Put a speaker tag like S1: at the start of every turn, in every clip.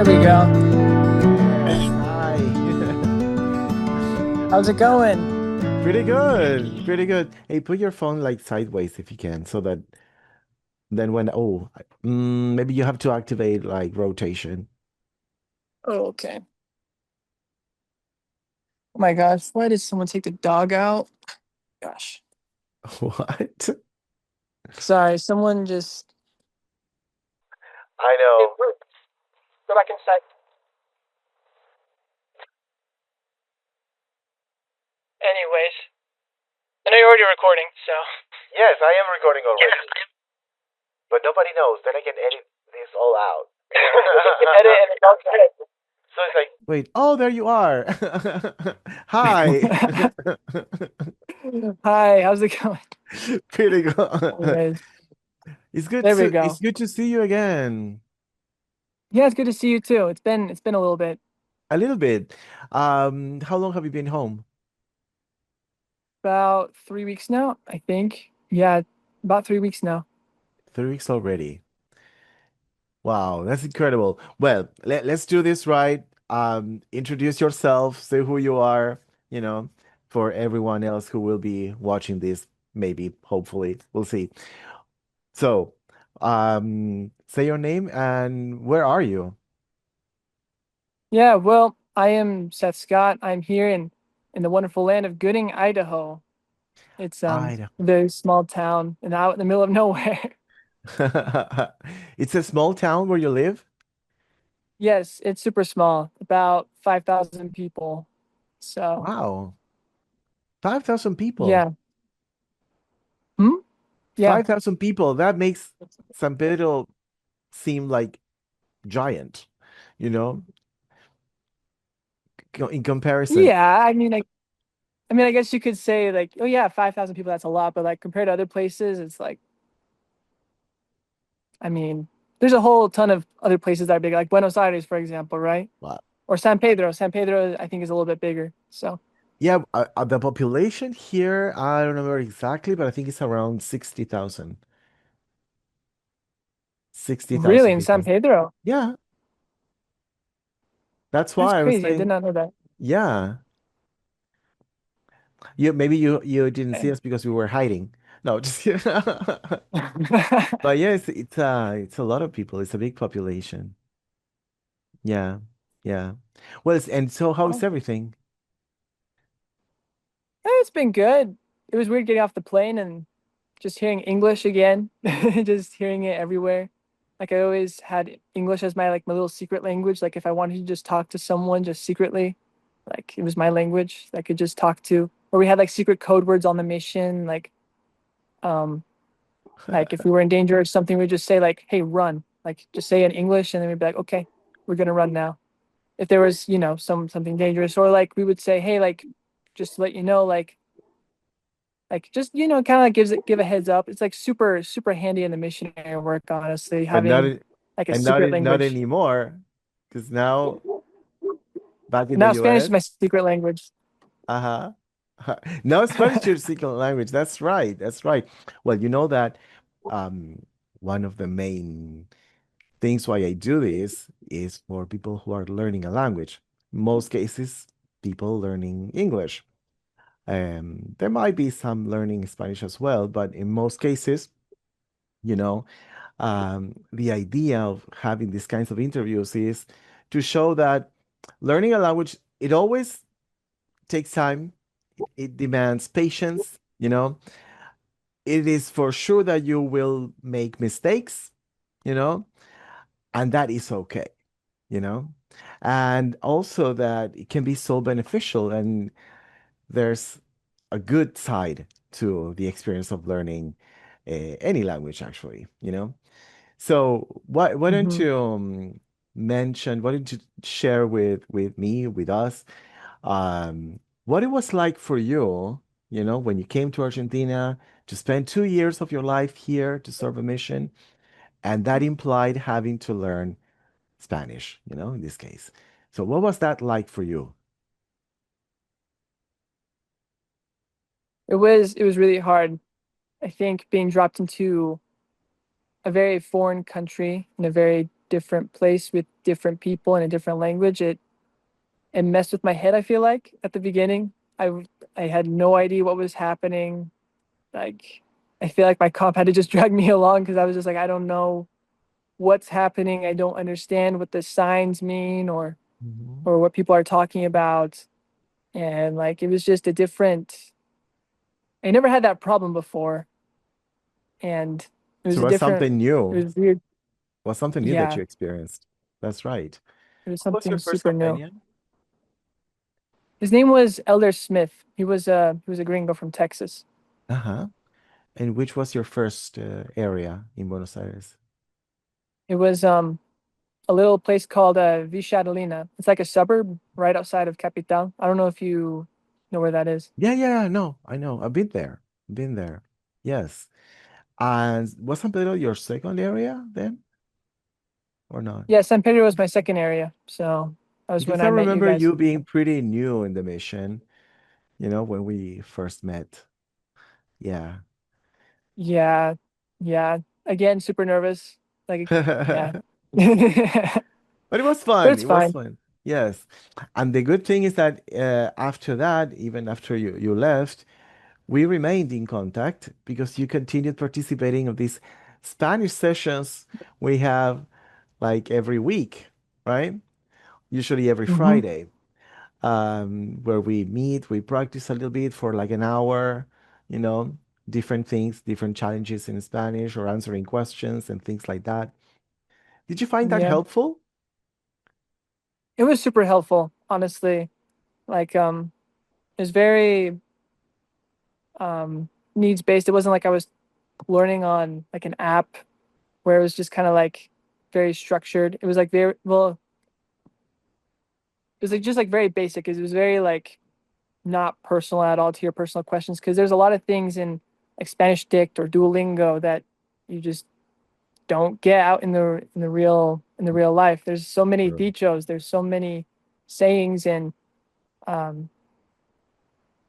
S1: There we go.
S2: Yes, hi.
S1: How's it going?
S2: Pretty good. Pretty good. Hey, put your phone like sideways if you can, so that then maybe you have to activate like rotation.
S1: Oh, okay. Oh my gosh, why did someone take the dog out? Gosh.
S2: What?
S1: Sorry, someone just.
S2: I
S1: Hey,
S2: know.
S1: Ruth, go back inside. Anyways, I know you're already recording, so.
S2: Yes, I am recording
S1: Yeah.
S2: already, but nobody knows. Then I can edit this all out.
S1: You can edit and the dog's head.
S2: So it's like, wait, oh, there you are. Hi.
S1: Hi, how's it going?
S2: Pretty good.
S1: Anyways,
S2: It's good
S1: there we
S2: to it's
S1: go.
S2: good to see you again.
S1: Yeah, it's good to see you too. It's been a little bit.
S2: A little bit. How long have you been home?
S1: About 3 weeks now, I think. Yeah, about 3 weeks now.
S2: 3 weeks already. Wow, that's incredible. Well, let's do this right. Introduce yourself, say who you are, you know, for everyone else who will be watching this, maybe, hopefully. We'll see. So, say your name and where are you?
S1: Yeah, well, I am Seth Scott. I'm here in the wonderful land of Gooding, Idaho. It's
S2: I
S1: a very small town and out in the middle of nowhere.
S2: It's a small town where you live?
S1: Yes, it's super small, about 5,000 people. So,
S2: Wow, 5,000 people.
S1: yeah. Hmm? Yeah.
S2: 5,000 people. That makes San Pedro seem like giant, you know, in comparison.
S1: Yeah, I guess you could say like, oh yeah, 5,000 people, that's a lot, but like compared to other places, it's like, I mean, there's a whole ton of other places that are big, like Buenos Aires, for example, right?
S2: Wow.
S1: Or San Pedro. San Pedro, I think, is a little bit bigger. So,
S2: Yeah, the population here, I don't remember exactly, but I think it's around 60,000.
S1: really,
S2: 60,000
S1: in San
S2: people.
S1: Pedro,
S2: Yeah, that's
S1: that's
S2: why I was
S1: crazy. I did
S2: saying,
S1: not know that.
S2: yeah. You maybe you didn't see
S1: Okay.
S2: us because we were hiding. No, just kidding. But yeah, it's a lot of people. It's a big population. Yeah, yeah. Well, and so how is
S1: Oh,
S2: everything?
S1: it's been good. It was weird getting off the plane and just hearing English again, just hearing it everywhere. Like I always had English as my little secret language. Like if I wanted to just talk to someone just secretly, like it was my language that I could just talk to. Or we had like secret code words on the mission. Um, like if we were in danger or something, we'd just say like, "Hey, run!" Like just say in English, and then we'd be like, "Okay, we're gonna run now." If there was, something dangerous, or like we would say, "Hey, like, just to let you know, like just kind of like give a heads up." It's like super super handy in the missionary work, honestly,
S2: But not
S1: having
S2: in,
S1: like a
S2: and not
S1: secret
S2: in, not
S1: language.
S2: anymore, because now back in the
S1: Now Spanish is
S2: US,
S1: my secret language.
S2: uh-huh. Now Spanish is your second language. That's right. That's right. Well, you know that um one of the main things why I do this is for people who are learning a language. Most cases, people learning English. There might be some learning Spanish as well, but in most cases, you know, the idea of having these kinds of interviews is to show that learning a language, it always takes time, it demands patience, you know. It is for sure that you will make mistakes, you know, and that is okay, you know. And also that it can be so beneficial and there's a good side to the experience of learning any language actually, you know. So why don't
S1: Hmm.
S2: you why don't you share with me, with us, what it was like for you, you know, when you came to Argentina to spend 2 years of your life here to serve a mission, and that implied having to learn Spanish, you know, in this case. So what was that like for you?
S1: It was really hard. I think being dropped into a very foreign country in a very different place with different people in a different language, it messed with my head, I feel like at the beginning. I had no idea what was happening. Like I feel like my comp had to just drag me along because I was just like, I don't know what's happening. I don't understand what the signs mean
S2: Mhm.
S1: or what people are talking about. And like it was just a different I never had that problem before. And it
S2: So
S1: was
S2: it
S1: a
S2: was
S1: different
S2: something
S1: it
S2: new.
S1: was weird.
S2: Was something new that
S1: Yeah,
S2: you experienced. That's right.
S1: it was
S2: Who was your
S1: something
S2: first
S1: super new.
S2: companion?
S1: His name was Elder Smith. He was a gringo from Texas.
S2: Uh-huh. And which was your first area in Buenos Aires?
S1: It was a little place called Villa Adelina. It's like a suburb right outside of Capital. I don't know if you know where that is.
S2: Yeah, yeah, no, I know. I've been there. Been there. Yes. And was San Pedro your second area then, or not?
S1: Yeah, San Pedro was my second area. So that was when
S2: Because I
S1: I met you
S2: remember
S1: guys.
S2: you being pretty new in the mission, when we first met. Yeah.
S1: Yeah, yeah. Again, super nervous. Like, yeah. But
S2: But it was fun.
S1: it's
S2: It was
S1: fine.
S2: fun. Yes. And the good thing is that after that, even after you left, we remained in contact because you continued participating of these Spanish sessions we have like every week, right? Usually every
S1: Hmm.
S2: Friday, where we meet, we practice a little bit for like an hour, you know, different things, different challenges in Spanish or answering questions and things like that. Did you find that
S1: Yeah.
S2: helpful?
S1: It was super helpful, honestly. Like, it was very needs based. It wasn't like I was learning on like an app where it was just kind of like very structured. It was like very well, it was like just like very basic. It was very like not personal at all to your personal questions because there's a lot of things in like Spanish Dict or Duolingo that you just don't get out in the real life. There's so many
S2: Sure.
S1: dichos, there's so many sayings and um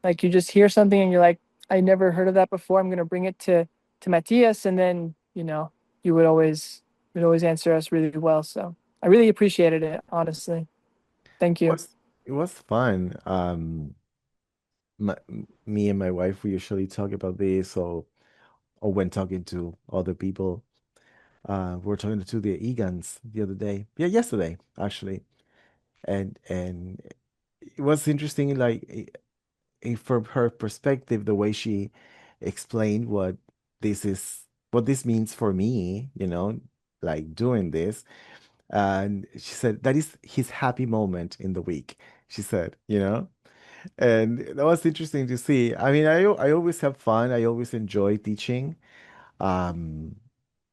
S1: like you just hear something and you're like, I never heard of that before. I'm gonna bring it to Matthias and then, you would always answer us really well. So I really appreciated it, honestly. Thank
S2: It
S1: you.
S2: was it was fun. Me and my wife, we usually talk about this, or when talking to other people. We were talking to the Egans the other day. Yeah, yesterday actually, and it was interesting. Like from her perspective, the way she explained what this means for me. Like doing this, and she said that is his happy moment in the week. She said. And that was interesting to see. I mean, I always have fun. I always enjoy teaching. Um,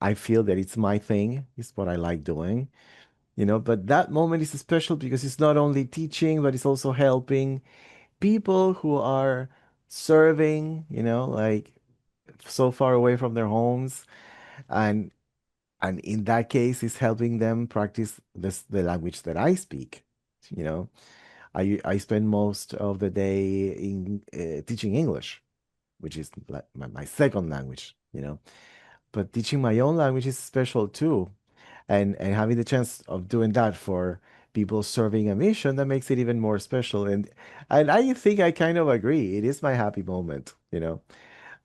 S2: I feel that it's my thing. It's what I like doing. But that moment is special because it's not only teaching, but it's also helping people who are serving, like so far away from their homes. And and in that case, it's helping them practice the language that I speak. You know, I spend most of the day in teaching English, which is like my second language. But teaching my own language is special too, and having the chance of doing that for people serving a mission, that makes it even more special. And I think I kind of agree. It is my happy moment,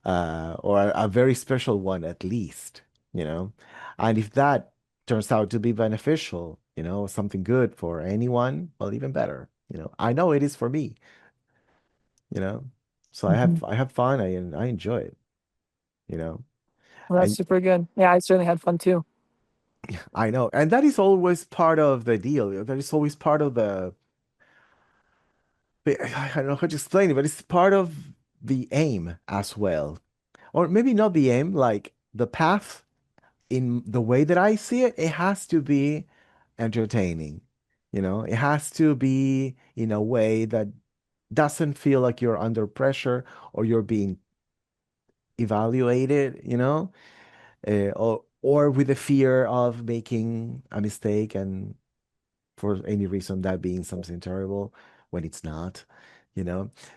S2: or a very special one at least. And if that turns out to be beneficial, something good for anyone, well, even better. I know it is for me. you know. So I
S1: Mhm.
S2: have I have fun. I enjoy it.
S1: Well, that's
S2: And
S1: super good. Yeah, I certainly had fun too.
S2: I know, and that is always part of the deal. That is always part of I don't know how to explain it, but it's part of the aim as well. Or maybe not the aim, like the path in the way that I see it, it has to be entertaining. It has to be in a way that doesn't feel like you're under pressure or you're being evaluated, or with the fear of making a mistake and for any reason that being something terrible when it's not.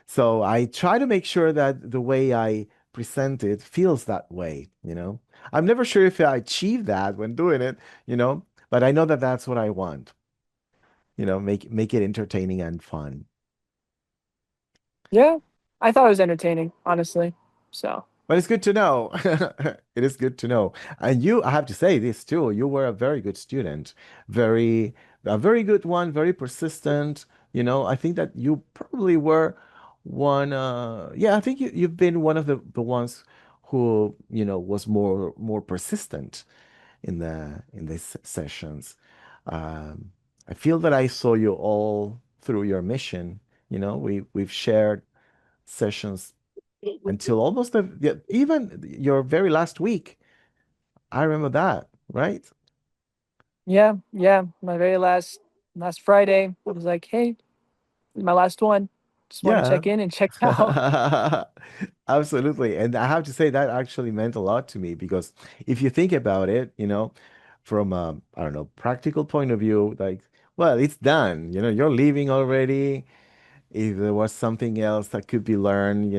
S2: So I try to make sure that the way I present it feels that way. I'm never sure if I achieve that when doing it, But I know that that's what I want. Make it entertaining and fun.
S1: Yeah, I thought it was entertaining, honestly. So
S2: But it's good to know. It is good to know. And you, I have to say this too, you were a very good student. Very, a very good one, very persistent. I think that you probably were one, yeah, I think you've been one of the ones who, was more persistent in these sessions. Um, I feel that I saw you all through your mission. We've shared sessions until almost yeah, even your very last week. I remember that, right?
S1: yeah, yeah. My very last Friday, I was like, hey, my last one. Just want to
S2: Yeah.
S1: check in and check out.
S2: Absolutely. And I have to say that actually meant a lot to me because if you think about it, from a, I don't know, practical point of view, like, well, it's done. You're leaving already. If there was something else that could be learned,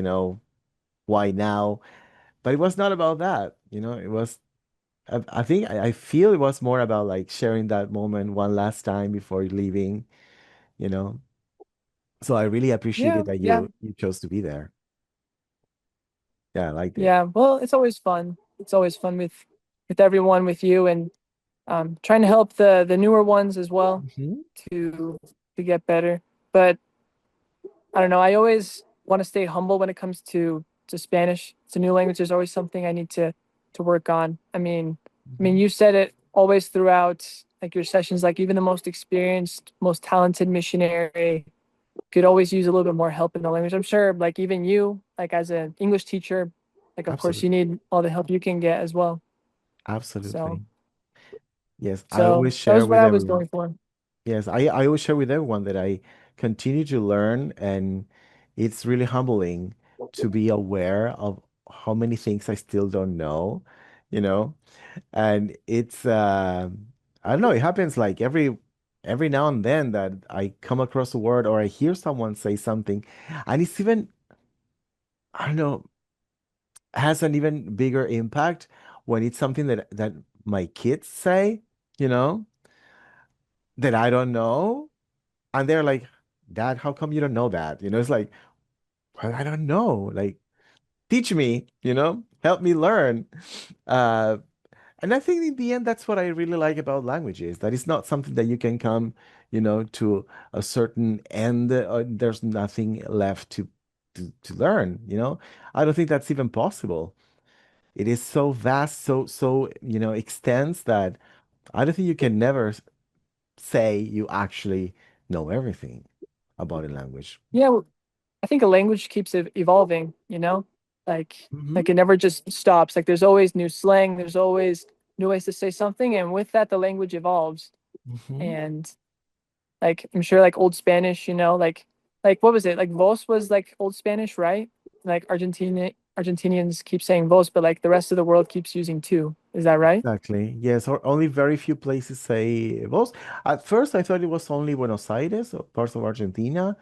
S2: why now? But it was not about that. It was I think I feel it was more about like sharing that moment one last time before leaving, you know. So I really
S1: Yeah,
S2: appreciated that
S1: yeah,
S2: you chose to be there. Yeah, I liked it.
S1: yeah. Well, it's always fun. It's always fun with everyone, with you, and trying to help the newer ones as well
S2: Hmm.
S1: to to get better. But I don't know. I always want to stay humble when it comes to Spanish. It's a new language. There's always something I need to work on. I mean,
S2: Hmm.
S1: you said it always throughout like your sessions. Like even the most experienced, most talented missionary could always use a little bit more help in the language. I'm sure, like even you, like as an English teacher, like of course you
S2: Absolutely.
S1: need all the help you can get as well. So,
S2: Absolutely. Yes, I
S1: so
S2: always
S1: that
S2: share
S1: was what
S2: with
S1: I was
S2: everyone.
S1: going for.
S2: Yes, I always share with everyone that I continue to learn, and it's really humbling to be aware of how many things I still don't know, you know. And it's I don't know, it happens like every now and then that I come across a word or I hear someone say something, and it's even, I don't know, has an even bigger impact when it's something that my kids say, you know, that I don't know. And they're like, Dad, how come you don't know that? It's like, well, I don't know. Like, teach me, help me learn. Uh, And I think in the end, that's what I really like about languages, that it's not something that you can come, to a certain end, there's nothing left to learn, I don't think that's even possible. It is so vast, so, extends that I don't think you can never say you actually know everything about a language.
S1: Yeah, I think a language keeps evolving, like
S2: Hmm.
S1: it never just stops. Like there's always new slang, there's always new ways to say something, and with that the language evolves.
S2: Hmm.
S1: And like I'm sure like old Spanish, like what was it? Like vos was like old Spanish, right? Like Argentinians keep saying vos, but like the rest of the world keeps using tu. Is that right?
S2: Exactly. Yes, or only very few places say vos. At first, I thought it was only Buenos Aires or parts of Argentina.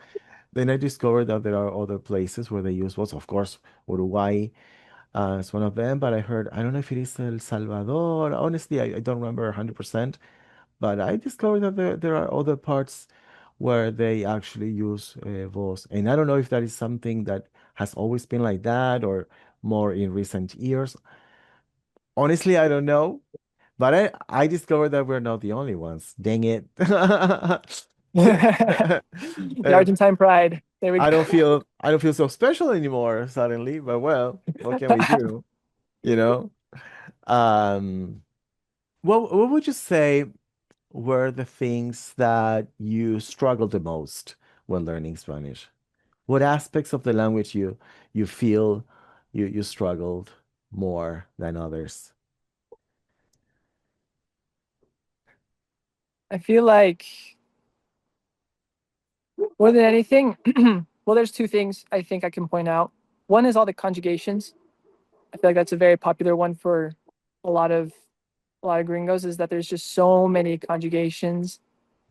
S2: Then I discovered that there are other places where they use both. Of course, Uruguay is one of them, but I don't know if it is El Salvador. Honestly, I don't remember 100%, but I discovered that there are other parts where they actually use voz. And I don't know if that is something that has always been like that or more in recent years. Honestly, I don't know, but I discovered that we're not the only ones. Dang it.
S1: The
S2: Uh,
S1: Argentine pride. There we
S2: I don't feel so special anymore suddenly, but well, what can we
S1: go.
S2: do? You know? Um, what would you say were the things that you struggled the most when learning Spanish? What aspects of the language you feel you struggled more than others?
S1: I feel like more than anything, well, there's two things I think I can point out. One is all the conjugations. I feel like that's a very popular one for a lot of a lot of gringos is that there's just so many conjugations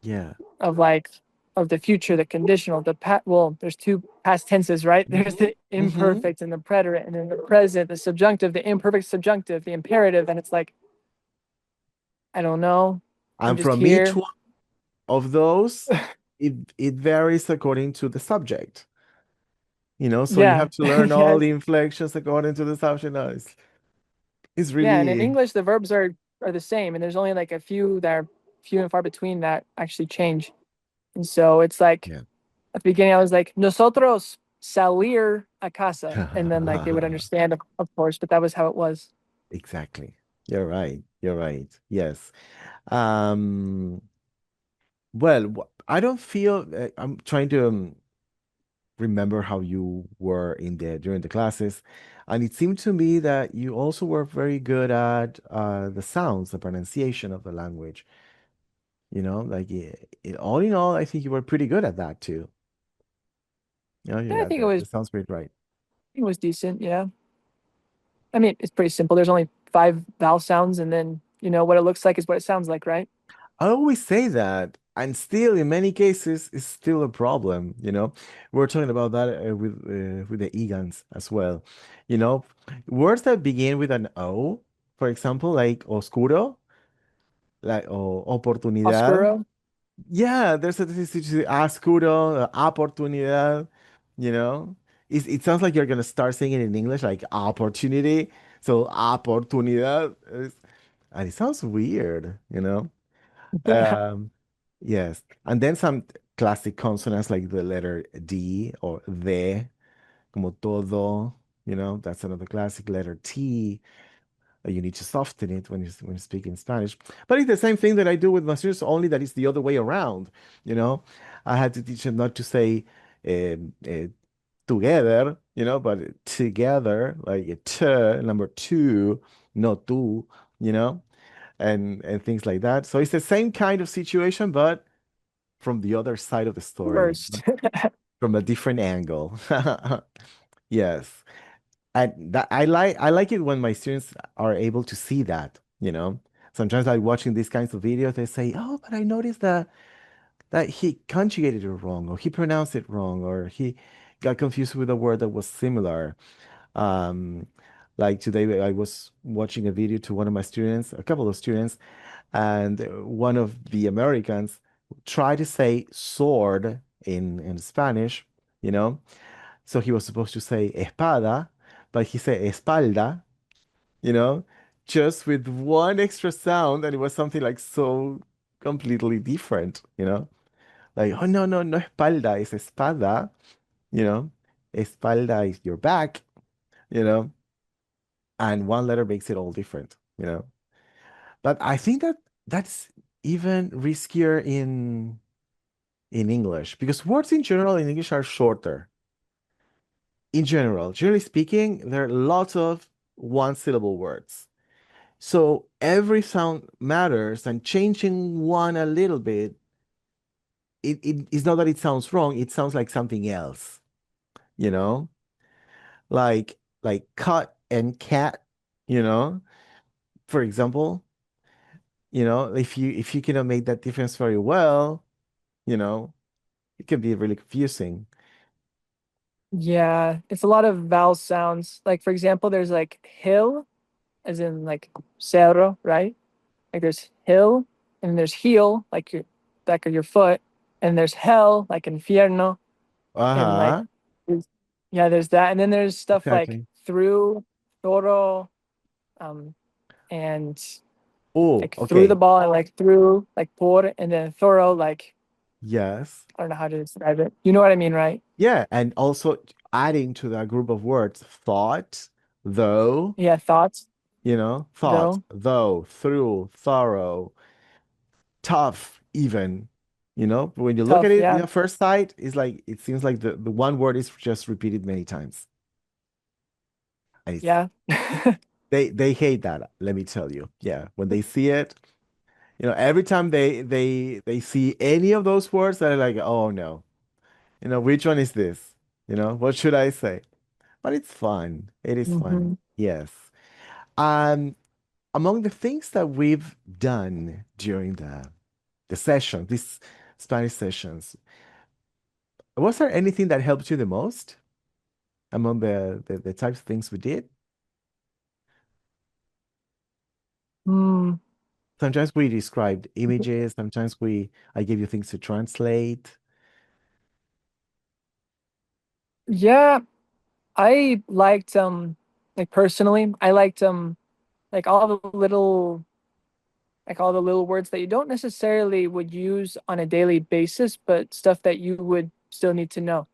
S2: Yeah.
S1: of like of the future, the conditional, the past. Well, there's two past tenses, right? There's
S2: Hmm.
S1: the
S2: Hmm.
S1: imperfect and the preterite, and then the present, the subjunctive, the imperfect subjunctive, the imperative, and it's like I don't know. and
S2: And
S1: just
S2: from each
S1: hear.
S2: one of those, it varies according to the subject. So you
S1: Yeah.
S2: have to learn all
S1: Yeah.
S2: the inflections according to the subject. No, it's
S1: Yeah. And in
S2: really,
S1: English, the verbs are the same, and there's only like a few that are few and far between that actually change. And so it's like
S2: yeah.
S1: at the beginning, I was like, nosotros salir a casa. And then like they would understand, of course, but that was how it was.
S2: Exactly. You're right. You're right. Yes. Um, well, I don't feel I'm trying to remember how you were in the during the classes, and it seemed to me that you also were very good at the sounds, the pronunciation of the language. Like all in all, I think you were pretty good at that too. You
S1: Yeah, I
S2: got
S1: think it
S2: the
S1: was
S2: sounds pretty right.
S1: it was decent. Yeah. I mean, it's pretty simple. There's only five vowel sounds, and then what it looks like is what it sounds like, right?
S2: I always say that, and still, in many cases, it's still a problem. We're talking about that with the egans as well. You know, words that begin with an O, for example, like oscuro, like oportunidad.
S1: Oscuro.
S2: Yeah, there's a tendency to oscuro, oportunidad. You know, it sounds like you're gonna start saying it in English, like opportunity. So oportunidad, and it sounds weird. Um, yes. And then some classic consonants like the letter D or de, como todo, that's another classic letter T. You need to soften it when you speak in Spanish. But it's the same thing that I do with my students, only that it's the other way around. You know, I had to teach them not to say together, but together, like a t, number two, no tú, you know, and things like that. So it's the same kind of situation, but from the other side of the story,
S1: Worst.
S2: from a different angle. Yes. And that I like it when my students are able to see that. Sometimes like watching these kinds of videos, they say, "Oh, but I noticed that he conjugated it wrong, or he pronounced it wrong, or he got confused with a word that was similar." Um, like today, I was watching a video to one of my students, a couple of students, and one of the Americans tried to say sword in Spanish, you know. So he was supposed to say espada, but he said espalda, you know, just with one extra sound, and it was something like so completely different. Like, oh no, no, no espalda, es espada, you know. Espalda is your back, you know, and one letter makes it all different. But I think that that's even riskier in English because words in general in English are shorter. In general, generally speaking, there are lots of one syllable words. So every sound matters, and changing one a little bit, it's not that it sounds wrong, it sounds like something else, you know? Like cut and cat, you know? For example, if you cannot make that difference very well, you know, it can be really confusing.
S1: Yeah, it's a lot of vowel sounds. Like for example, there's like hill, as in like cerro, right? Like there's hill, and there's heel, like your back of your foot, and there's hell, like infierno, and like
S2: Uh-huh.
S1: there's- yeah, there's that, and then there's stuff like
S2: Exactly.
S1: through, toro, um, and
S2: Oh,
S1: like through the
S2: okay.
S1: ball, and like through, like por, and then thorough, like
S2: Yes.
S1: I don't know how to describe it. You know what I mean, right?
S2: Yeah, and also adding to that group of words, thought, though,
S1: Yeah, thoughts
S2: thought,
S1: though,
S2: though, through, thorough, tough, even. When you look at
S1: tough.
S2: it
S1: Yeah,
S2: at first sight, it's like it seems like the one word is just repeated many times. And
S1: yeah,
S2: they hate that, let me tell you. Yeah, when they see it, every time they see any of those words, they're like, oh no, which one is this? What should I say? But it's fun. It is fun.
S1: hmm
S2: Yes. Um, among the things that we've done during the session, these Spanish sessions, was there anything that helped you the most among the types of things we did? Sometimes we describe images, sometimes I give you things to translate.
S1: Yeah, I liked like personally, I liked like all the little words that you don't necessarily would use on a daily basis, but stuff that you would still need to know,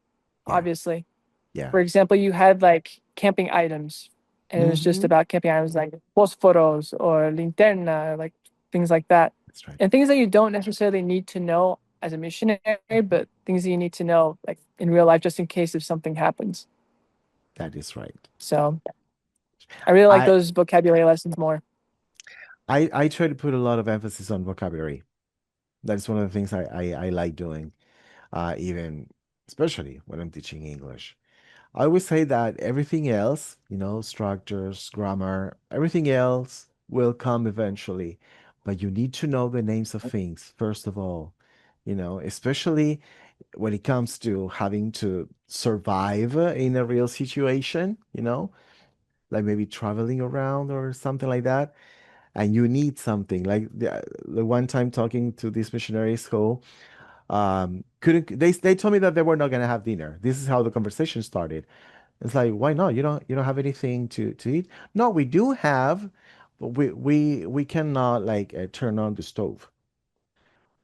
S2: Yeah,
S1: obviously.
S2: yeah.
S1: For example, you had like camping items, and it was just
S2: Hmm.
S1: about camping items like fósforos or linterna, like things like that.
S2: That's right.
S1: And things that you don't necessarily need to know as a missionary, but things that you need to know like in real life just in case if something happens.
S2: That is right.
S1: So I really like
S2: I
S1: those vocabulary lessons more.
S2: I try to put a lot of emphasis on vocabulary. That's one of the things I like doing, even especially when I'm teaching English. I always say that everything else, structures, grammar, everything else will come eventually. But you need to know the names of things, first of all, especially when it comes to having to survive in a real situation, like maybe traveling around or something like that. And you need something like the one time talking to this missionaries who couldn't they told me that they were not going to have dinner. This is how the conversation started. It's like, why not? You don't have anything to eat? No, we do have, but we cannot like turn on the stove.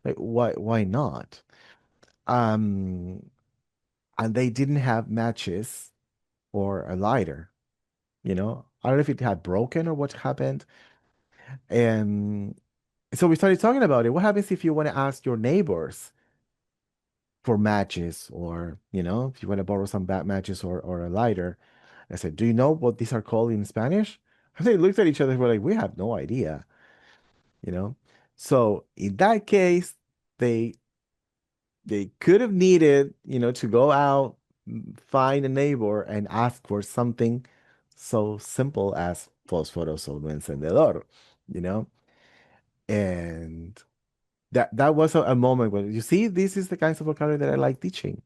S2: Like, why not? Um, and they didn't have matches or a lighter, I don't know if it had broken or what happened. And so we started talking about it. What happens if you want to ask your neighbors for matches or, if you want to borrow some bad matches or a lighter? I said, do you know what these are called in Spanish? And they looked at each other and were like, we have no idea, you know? So in that case, they they could have needed, to go out, find a neighbor and ask for something so simple as fósforos o un encendedor, you know? And that was a moment where you see, this is the kinds of vocabulary that I like teaching.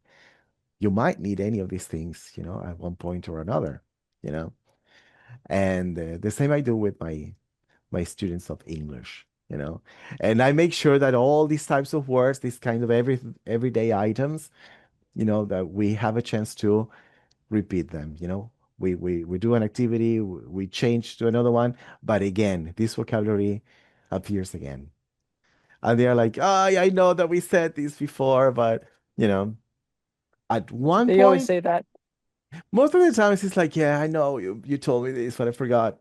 S2: You might need any of these things, at one point or another, you know? And the same I do with my students of English, and I make sure that all these types of words, these kind of everyday items, that we have a chance to repeat them. We do an activity, we change to another one, but again, this vocabulary appears again, and they're like, "Oh, I know that we said this before," but you know, at one
S1: They always
S2: point,
S1: say that.
S2: most of the times it's like, "Yeah, I know you told me this, but I forgot."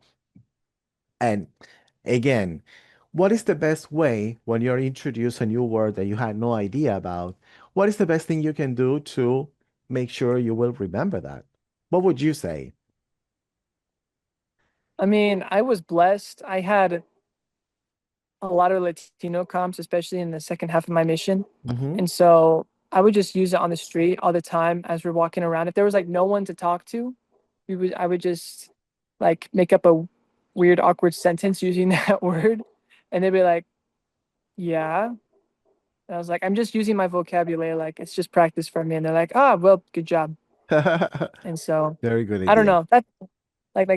S2: And again, what is the best way when you're introduced a new word that you had no idea about? What is the best thing you can do to make sure you will remember that? What would you say?
S1: I mean, I was blessed. I had a lot of Latino comps, especially in the second half of my mission.
S2: Hmm.
S1: And so I would just use it on the street all the time as we're walking around. If there was like no one to talk to, I would just like make up a weird, awkward sentence using that word. And they'd be like, yeah. And I was like, I'm just using my vocabulary. Like it's just practice for me. And they're like, ah, well, good job. And so
S2: Very good
S1: I don't
S2: idea.
S1: know.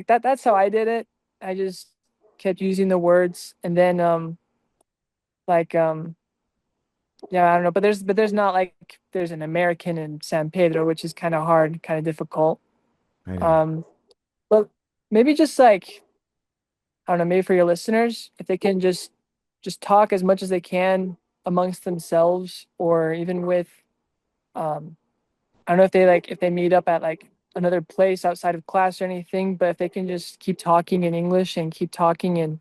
S1: That that's how I did it. I just kept using the words and then like yeah, I don't know, but there's not like there's an American in San Pedro, which is kind of hard, kind of difficult.
S2: I know.
S1: Um, but maybe just like I don't know, maybe for your listeners, if they can just talk as much as they can amongst themselves, or even with I don't know if they like if they meet up at like another place outside of class or anything, but if they can just keep talking in English and keep talking and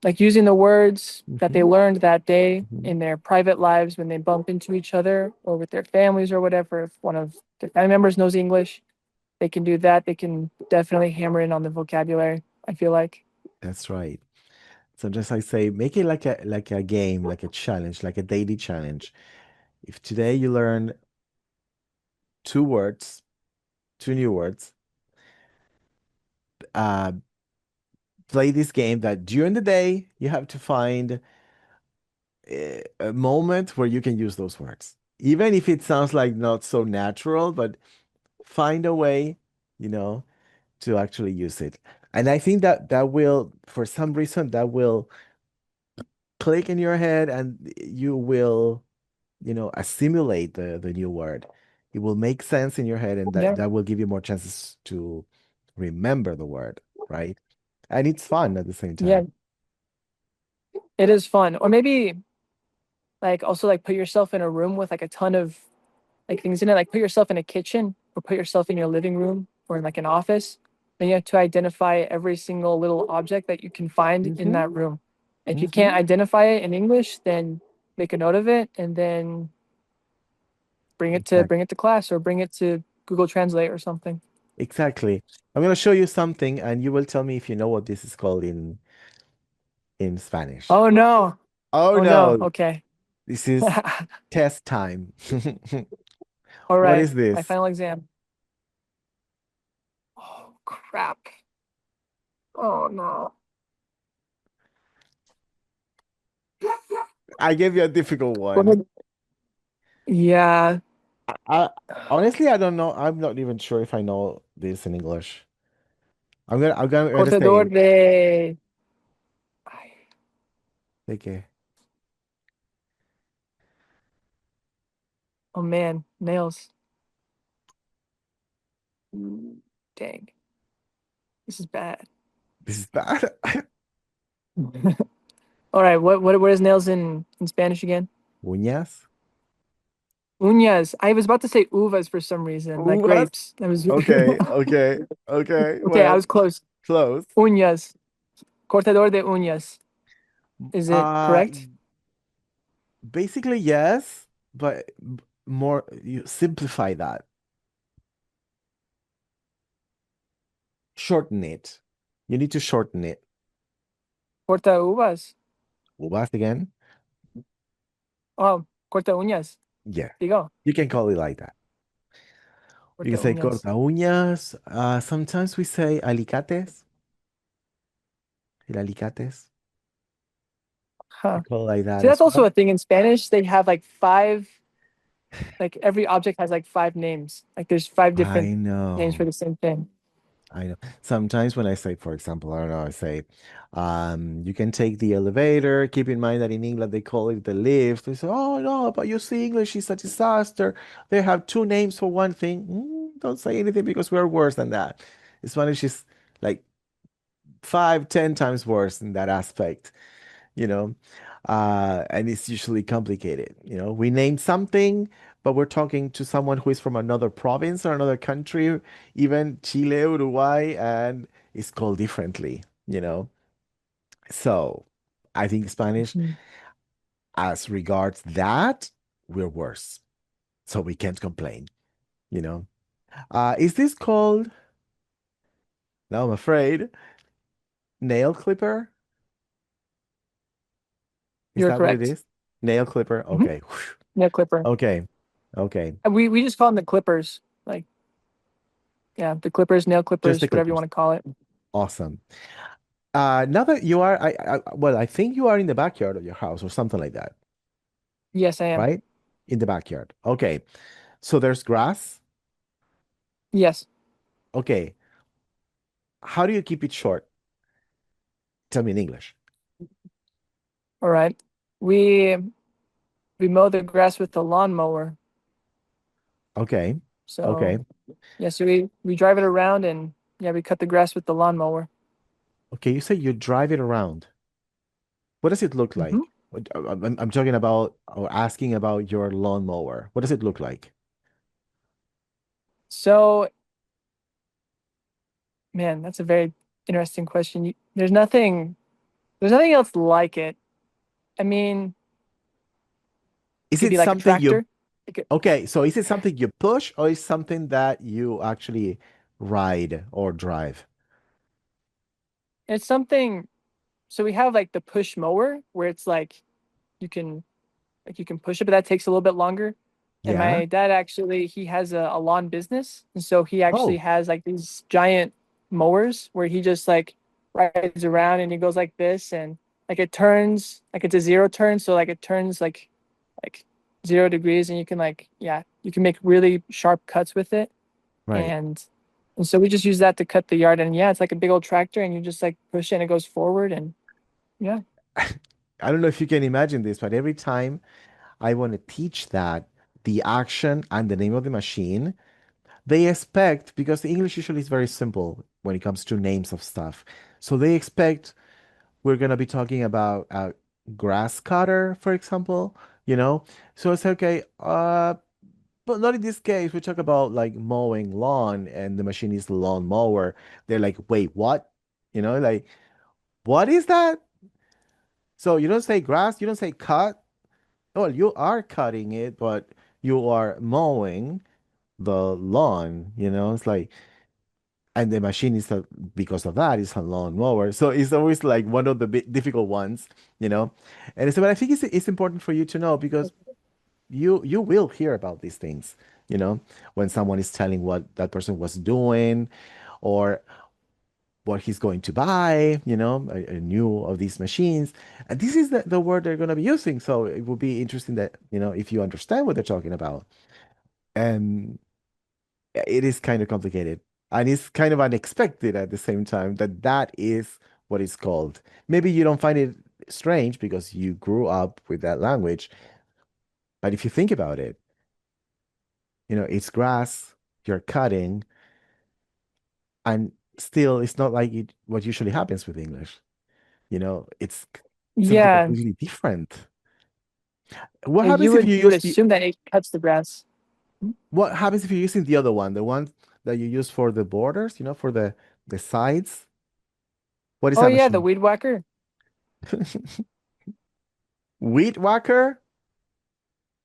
S1: like using the words that they
S2: Hmm.
S1: learned that day
S2: Hmm.
S1: in their private lives when they bump into each other or with their families or whatever. If one of their family members knows English, they can do that. They can definitely hammer in on the vocabulary, I feel like.
S2: That's right. Sometimes I say, make it like a game, like a challenge, like a daily challenge. If today you learn two words, two new words, uh, play this game that during the day you have to find a moment where you can use those words. Even if it sounds like not so natural, but find a way, you know, to actually use it. And I think that will, for some reason, that will click in your head and you will, assimilate the new word. It will make sense in your head and that
S1: Yeah.
S2: that will give you more chances to remember the word, right? And it's fun at the same
S1: Yeah,
S2: time.
S1: it is fun. Or maybe like also like put yourself in a room with like a ton of like things in it. Like put yourself in a kitchen or put yourself in your living room or in like an office. Then you have to identify every single little object that you can find in
S2: Hmm.
S1: that room. If you can't
S2: Hmm.
S1: identify it in English, then make a note of it and then
S2: Exactly.
S1: bring it to class or bring it to Google Translate or something.
S2: Exactly. I'm going to show you something and you will tell me if you know what this is called in Spanish.
S1: Oh no.
S2: Oh
S1: Oh no.
S2: no,
S1: Okay.
S2: this is test time.
S1: All
S2: What
S1: right.
S2: is
S1: My
S2: this?
S1: final exam. Oh crap. Oh no.
S2: I gave you a difficult
S1: Go
S2: one.
S1: ahead. Yeah.
S2: I honestly I don't know. I'm not even sure if I know this in English. I'm gonna
S1: Cortador
S2: say
S1: de.
S2: okay.
S1: Oh man, nails. Mm, dang, this is bad.
S2: This is bad.
S1: All right, what is nails in Spanish again?
S2: Uñas.
S1: Uñas. I was about to say uvas for some reason, like
S2: Uvas.
S1: grapes. That was
S2: Okay, okay, okay.
S1: okay. I
S2: Well,
S1: was close.
S2: close.
S1: Uñas. Cortador de uñas. Is it
S2: Uh,
S1: correct?
S2: Basically yes, but more you simplify that. Shorten it. You need to shorten it.
S1: Corta uvas.
S2: Uvas again?
S1: Oh, corta uñas.
S2: Yeah.
S1: Digo,
S2: You can call it like that. You can
S1: corta
S2: say
S1: uñas.
S2: corta uñas. Sometimes we say alicates. El alicates. We
S1: Huh.
S2: call it like that
S1: See, that's
S2: as
S1: also
S2: well.
S1: a thing in Spanish. They have like five. Like every object has like five names. Like there's five different
S2: I
S1: names for
S2: know.
S1: the same thing.
S2: I know. Sometimes when I say, for example, I don't know, I say, you can take the elevator. Keep in mind that in England they call it the lift. They say, oh no, but you see, English is a disaster. They have two names for one thing. Don't say anything because we're worse than that. Spanish is like 5, 10 times worse in that aspect, you know, and it's usually complicated. We name something, but we're talking to someone who is from another province or another country, even Chile, Uruguay, and it's called differently. So I think Spanish,
S1: Mhm.
S2: as regards that, we're worse. So we can't complain, you know. Is this called, now I'm afraid, nail clipper? Is
S1: You're
S2: that what it
S1: correct.
S2: is? Nail clipper?
S1: Hmm.
S2: Okay.
S1: Nail clipper.
S2: Okay. Okay.
S1: We just call them the clippers. Like yeah, the clippers, nail
S2: Just
S1: clippers,
S2: the
S1: whatever you
S2: clippers.
S1: want to call it.
S2: Awesome. Now that you are, well, I think you are in the backyard of your house or something like that,
S1: Yes, I am.
S2: right? In the backyard. Okay. So there's grass.
S1: Yes.
S2: Okay. How do you keep it short? Tell me in English.
S1: All right. We we mow the grass with the lawnmower.
S2: Okay. Okay.
S1: So yeah, so we drive it around and yeah, we cut the grass with the lawnmower.
S2: Okay. You say you drive it around. What does it look
S1: Hmm.
S2: like? I'm talking about or asking about your lawnmower. What does it look like?
S1: So man, that's a very interesting question. There's nothing else like it. I mean, it
S2: Is
S1: could
S2: it
S1: be like a
S2: something you,
S1: tractor. It could,
S2: okay, so is it something you push or is something that you actually ride or drive?
S1: it's something. So we have like the push mower where it's like you can push it, but that takes a little bit longer. And
S2: Yeah.
S1: my dad actually he has a lawn business, and so he actually
S2: Oh,
S1: has like these giant mowers where he just like rides around and he goes like this and like it turns like it's a zero turn, so like it turns like 0 degrees, and you can like yeah you can make really sharp cuts with it,
S2: right.
S1: and so we just use that to cut the yard, and yeah, it's like a big old tractor, and you just like push it and it goes forward, and yeah.
S2: I don't know if you can imagine this, but every time I want to teach that the action and the name of the machine, they expect, because the English usually is very simple when it comes to names of stuff. So they expect we're going to be talking about a grass cutter, for example, you know? So it's okay, but not in this case. We talk about like mowing lawn and the machine is the lawn mower. They're like, wait, what? Like, what is that? So you don't say grass, you don't say cut. Well, you are cutting it, but you are mowing the lawn, It's like, and the machine is because of that is a lawn mower. So it's always like one of the difficult ones, you know. And so, but I think it's important for you to know because you will hear about these things, when someone is telling what that person was doing or what he's going to buy, a new of these machines. And this is the word they're going to be using. So it will be interesting that, if you understand what they're talking about. And it is kind of complicated. And it's kind of unexpected at the same time that that is what it's called. Maybe you don't find it strange because you grew up with that language. But if you think about it, it's grass, you're cutting, and still it's not like what usually happens with English. It's something
S1: Yeah,
S2: completely different. What
S1: yeah,
S2: happens
S1: you
S2: if
S1: would
S2: you
S1: you would
S2: use the
S1: assume that it cuts the grass.
S2: what happens if you're using the other one, the one that you use for the borders, for the sides? What is
S1: Oh
S2: that
S1: yeah, the
S2: machine?
S1: weed whacker
S2: Weed whacker?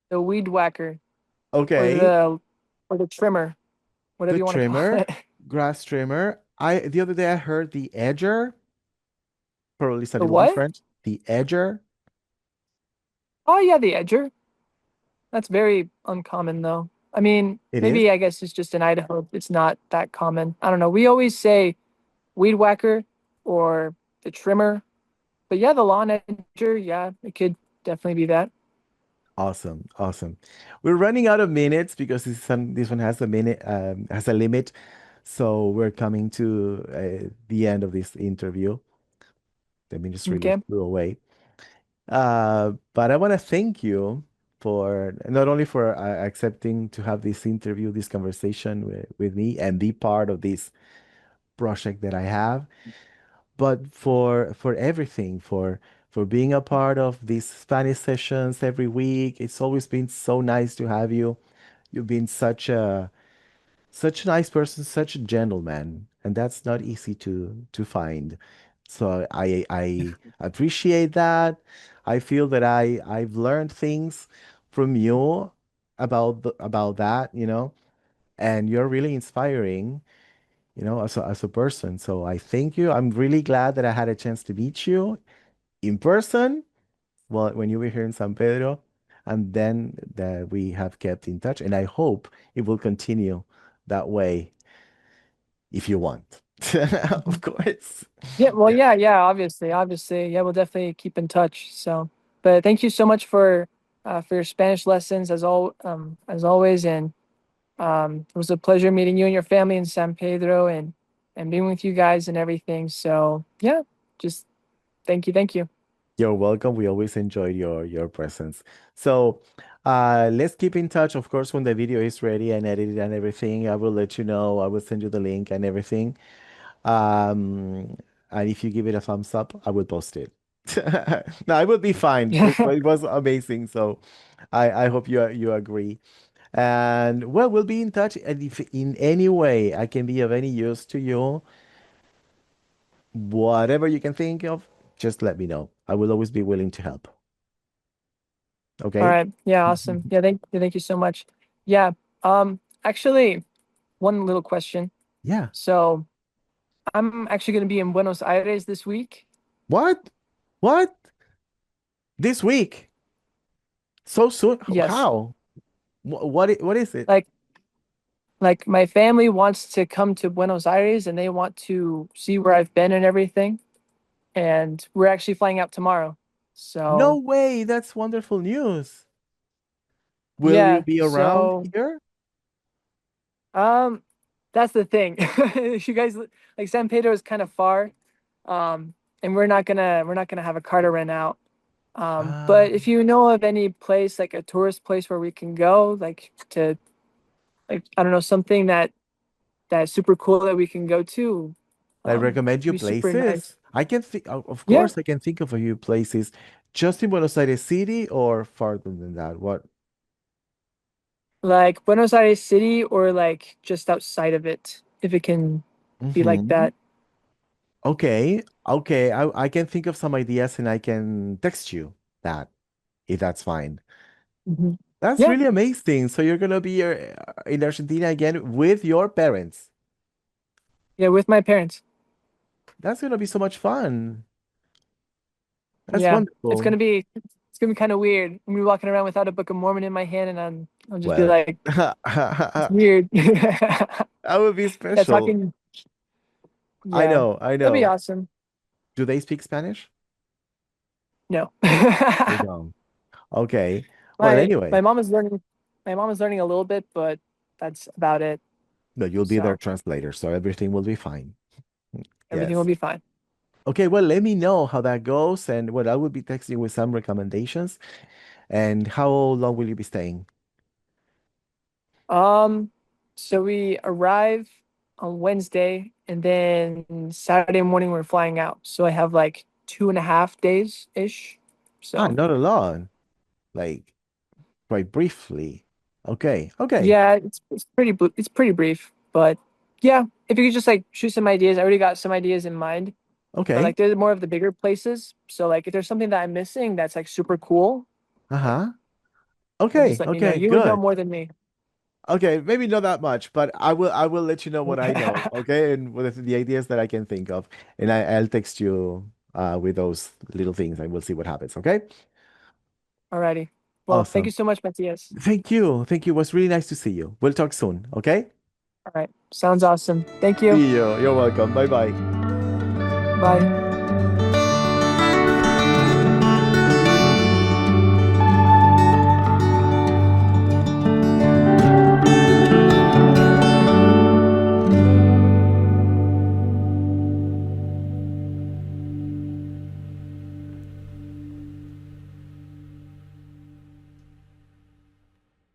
S1: the weed whacker or
S2: Okay.
S1: the trimmer, whatever
S2: The
S1: you want to call
S2: trimmer,
S1: it.
S2: grass trimmer. I the other day I heard the edger, probably it's a
S1: The
S2: little
S1: what?
S2: different. The edger.
S1: Oh yeah, the edger. That's very uncommon though. I mean,
S2: It is?
S1: maybe I guess it's just in Idaho. It's not that common. I don't know. We always say weed whacker or the trimmer. But yeah, the lawn edger, yeah, it could definitely be that.
S2: Awesome, awesome. We're running out of minutes because this one has a has a limit. So we're coming to the end of this interview. The minutes really
S1: Okay.
S2: flew away. But I want to thank you for not only for accepting to have this interview, this conversation with me and be part of this project that I have, but for everything, for being a part of these Spanish sessions every week. It's always been so nice to have you. You've been such a nice person, such a gentleman, and that's not easy to find. So I appreciate that. I feel that I've learned things from you about that, and you're really inspiring, as a person. So I thank you. I'm really glad that I had a chance to meet you in person, well, when you were here in San Pedro, and then that we have kept in touch. And I hope it will continue that way if you want. Of
S1: Mhm.
S2: course.
S1: Yeah, well,
S2: Yeah.
S1: yeah, obviously. Yeah, we'll definitely keep in touch. So, but thank you so much for your Spanish lessons as always. And it was a pleasure meeting you and your family in San Pedro and being with you guys and everything. So, yeah, just thank you.
S2: You're welcome. We always enjoy your presence. So let's keep in touch. Of course, when the video is ready and edited and everything, I will let you know. I will send you the link and everything. Um, and if you give it a thumbs up, I will post it. No, I will be fine. It was amazing. So I hope you agree. And well, we'll be in touch. And if in any way I can be of any use to you, whatever you can think of, just let me know. I will always be willing to help.
S1: All
S2: Okay?
S1: right. Yeah, awesome. Yeah, thank you so much. Yeah. Actually, one little question.
S2: Yeah.
S1: So I'm actually going to be in Buenos Aires this week.
S2: What? What? This week? So soon?
S1: Yes.
S2: How? What is it?
S1: Like my family wants to come to Buenos Aires and they want to see where I've been and everything. And we're actually flying out tomorrow.
S2: No
S1: So,
S2: way. That's wonderful news. Will you
S1: yeah.
S2: be around
S1: So,
S2: here?
S1: um that's the thing. You guys like San Pedro is kind of far. And we're not going to have a car to rent out. But
S2: Ah,
S1: if you know of any place, like a tourist place where we can go, like to like I don't know, something that's super cool that we can go to,
S2: I recommend you
S1: be super nice.
S2: places. I can think, of
S1: Yeah,
S2: course, I can think of a few places just in Buenos Aires City or farther than that. What?
S1: like Buenos Aires City or like just outside of it, if it can be like
S2: Hmm.
S1: that.
S2: Okay, okay. I can think of some ideas and I can text you that if that's fine.
S1: Hmm.
S2: That's
S1: Yeah,
S2: really amazing. So you're gonna be in Argentina again with your parents.
S1: yeah, with my parents.
S2: That's gonna be so much fun. That's
S1: Yeah,
S2: wonderful.
S1: it's gonna be kind of weird. I'm gonna be walking around without a Book of Mormon in my hand, and I'll just be
S2: Well,
S1: like, it's
S2: that
S1: weird.
S2: would be
S1: Yeah,
S2: special.
S1: talking.
S2: I
S1: Yeah,
S2: know, I
S1: that'd be
S2: know.
S1: awesome.
S2: Do they speak Spanish?
S1: No.
S2: They don't. Okay. Well,
S1: My
S2: anyway,
S1: my mom is learning my mom is learning a little bit, but that's about it.
S2: no, you'll be their
S1: So
S2: translator, so everything will be fine.
S1: everything will
S2: Yes.
S1: be fine.
S2: Okay, well, let me know how that goes, and well, I will be texting with some recommendations. And how long will you be staying?
S1: Um, so we arrive on Wednesday and then Saturday morning we're flying out. So I have like 2.5 days ish.
S2: Ah,
S1: So
S2: not a lot. Like quite briefly. Okay, okay,
S1: yeah, it's pretty brief, but yeah, if you could just like shoot some ideas. I already got some ideas in mind, but
S2: okay.
S1: like they're more of the bigger places. So like if there's something that I'm missing that's like super cool, like
S2: Uh-huh.
S1: then just
S2: Okay,
S1: let me know.
S2: okay,
S1: You would know
S2: good.
S1: more than me.
S2: Okay, maybe not that much, but I will let you know what I know, okay? And with the ideas that I can think of. And I'll text you with those little things and we'll see what happens, okay?
S1: Alrighty. Well, thank you
S2: Awesome.
S1: so much, Matthias.
S2: Thank you. Thank you. It was really nice to see you. We'll talk soon, okay?
S1: All right. Sounds awesome. Thank you.
S2: See you. You're welcome. Bye bye.
S1: Bye.